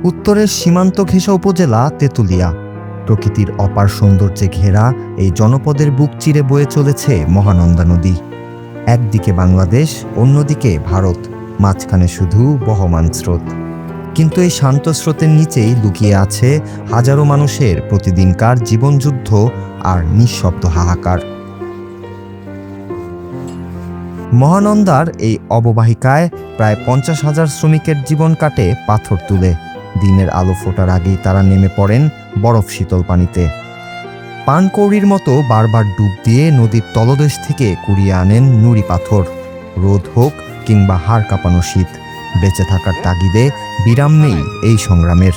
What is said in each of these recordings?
উত্তরের সীমান্ত ঘেঁষা উপজেলা তেঁতুলিয়া। প্রকৃতির অপার সৌন্দর্যে ঘেরা এই জনপদের বুক চিরে বয়ে চলেছে মহানন্দা নদী। একদিকে বাংলাদেশ, অন্যদিকে ভারত, মাঝখানে শুধু বহমান স্রোত। কিন্তু এই শান্ত স্রোতের নিচেই লুকিয়ে আছে হাজারো মানুষের প্রতিদিনকার জীবনযুদ্ধ আর নিঃশব্দ হাহাকার। মহানন্দার এই অববাহিকায় প্রায় 50,000 শ্রমিকের জীবন কাটে পাথর তুলে। দিনের আলো ফোটার আগেই তারা নেমে পড়েন বরফ শীতল পানিতে। পানকৌড়ির মতো বারবার ডুব দিয়ে নদীর তলদেশ থেকে কুড়িয়ে আনেন নুড়ি পাথর। রোদ হোক কিংবা হাড় কাঁপানো শীত, বেঁচে থাকার তাগিদে বিরাম নেই এই সংগ্রামের।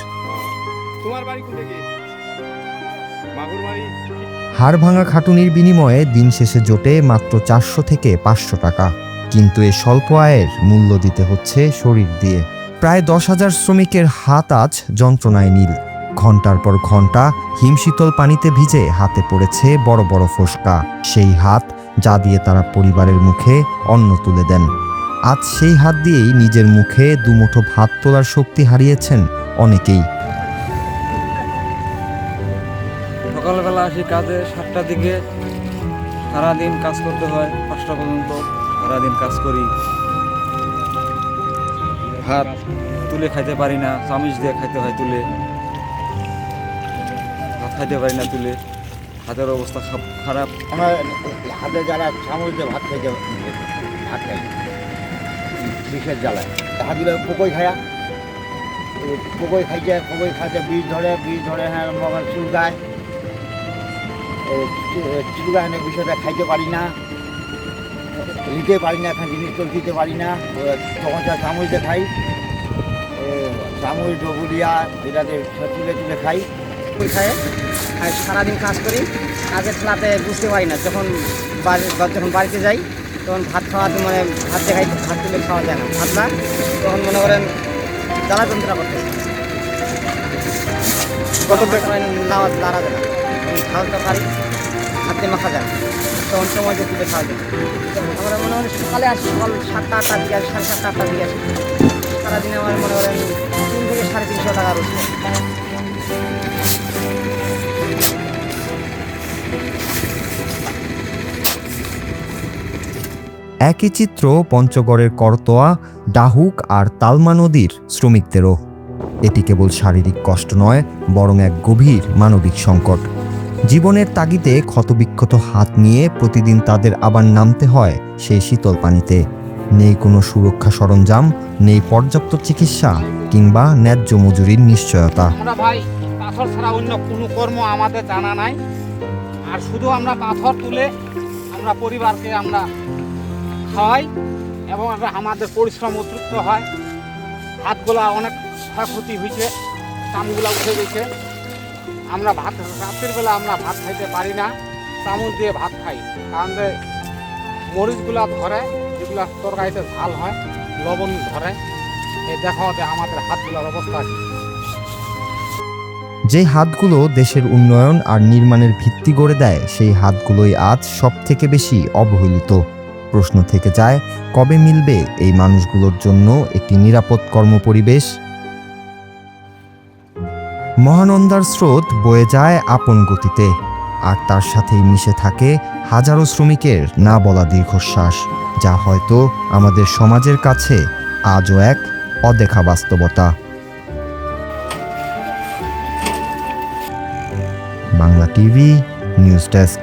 হাড় ভাঙা খাটুনির বিনিময়ে দিন শেষে জোটে মাত্র 400 থেকে 500 টাকা। কিন্তু এ স্বল্প আয়ের মূল্য দিতে হচ্ছে শরীর দিয়ে। প্রায় 10,000 শ্রমিকের হাত আজ যন্ত্রণায় নীল। ঘন্টার পর ঘন্টা হিমশীতল পানিতে ভিজে হাতে পড়েছে বড় বড় ফোসকা। সেই হাত যা দিয়ে তারা পরিবারের মুখে অন্ন তুলে দেন। আজ সেই হাত দিয়েই নিজের মুখে দুমুঠো ভাত তোলার শক্তি হারিয়েছেন অনেকেই। সকালবেলা আসি কাজে 7টার দিকে, সারাদিন কাজ করতে হয় 5টা পর্যন্ত। সারাদিন কাজ করি, ভাত তুলে খাইতে পারি না, চামিচ দিয়ে খাইতে হয় তুলে। ভাত খাইতে পারি না তুলে, হাতের অবস্থা খারাপ। আমার হাতে জ্বালা, চামচ দিয়ে ভাত খাই, বিষের জ্বালায় হাতিগুলো পোকই খায়া, পোকই খাইতে বীজ ধরে হ্যাঁ মগর চুলকায়, এনে বিষয়টা খাইতে পারি না, নিতে পারি না, এখন জিনিস দিতে পারি না। তখন চামচ দিয়ে খাই, চামচ ডবুলিয়া এটাতে তুলে খাই। ওই খায় সারাদিন কাজ করি, কাজের খেলাতে বুঝতে পারি না। যখন বাড়িতে যাই তখন ভাত খাওয়াতে মানে ভাত দেখাই, ভাত তুলে খাওয়া যায় না, ভাত না, তখন মনে করেন জ্বালা যন্ত্রণা করতে নাওয়া দাঁড়া যায় না। খাওয়াতে পারি, হাতে মাখা যায়, তখন সময় দিয়ে তুলে খাওয়া যায়। আমরা মনে করেন সকালে আসি, সকাল 7টা 8টার দিকে আসি, 7:30 8টার দিকে আসি। সারাদিনে আমার মনে করেন 3 থেকে 350 টাকা রোজগার। একই চিত্র পঞ্চগড়ের করতোয়া, ডাহুক আর তালমা নদীর শ্রমিকদেরও। এটি কেবল শারীরিক কষ্ট নয়, বরং এক গভীর মানবিক সংকট। জীবনের তাগিদে ক্ষতবিক্ষত হাত নিয়ে প্রতিদিন তাদের আবার নামতে হয় সেই শীতল পানিতে। নেই কোনো সুরক্ষা সরঞ্জাম, নেই পর্যাপ্ত চিকিৎসা কিংবা ন্যায্য মজুরির নিশ্চয়তা। আমরা ভাই পাথর ছাড়া অন্য কোনো কর্ম আমাদের জানা নাই। আর শুধু আমরা পাথর তুলে আমরা পরিবারকে আমরা খাওয়াই, এবং আমাদের পরিশ্রম অতিরিক্ত হয়। হাতগুলা অনেক ক্ষয়ক্ষতি হয়েছে, চামগুলা উঠে গেছে। আমরা ভাত রাত্রির বেলা আমরা ভাত খাইতে পারি না, চামচ দিয়ে ভাত খাই। কারণ মরিচগুলা ধরে, যেগুলা তরকারিতে ঝাল হয়, লবণ ধরে। এই দেখা হতে আমাদের হাতগুলোর অবস্থা। যে হাতগুলো দেশের উন্নয়ন আর নির্মাণের ভিত্তি গড়ে দেয়, সেই হাতগুলোই আজ সব থেকে বেশি অবহেলিত। প্রশ্ন থেকে যায়, কবে মিলবে এই মানুষগুলোর জন্য একটি নিরাপদ কর্মপরিবেশ? মহানন্দার স্রোত বয়ে যায় আপন গতিতে, আর তার সাথেই মিশে থাকে হাজারো শ্রমিকের না বলা দীর্ঘশ্বাস, যা হয়তো আমাদের সমাজের কাছে আজও এক অদেখা বাস্তবতা। Bangla TV news desk.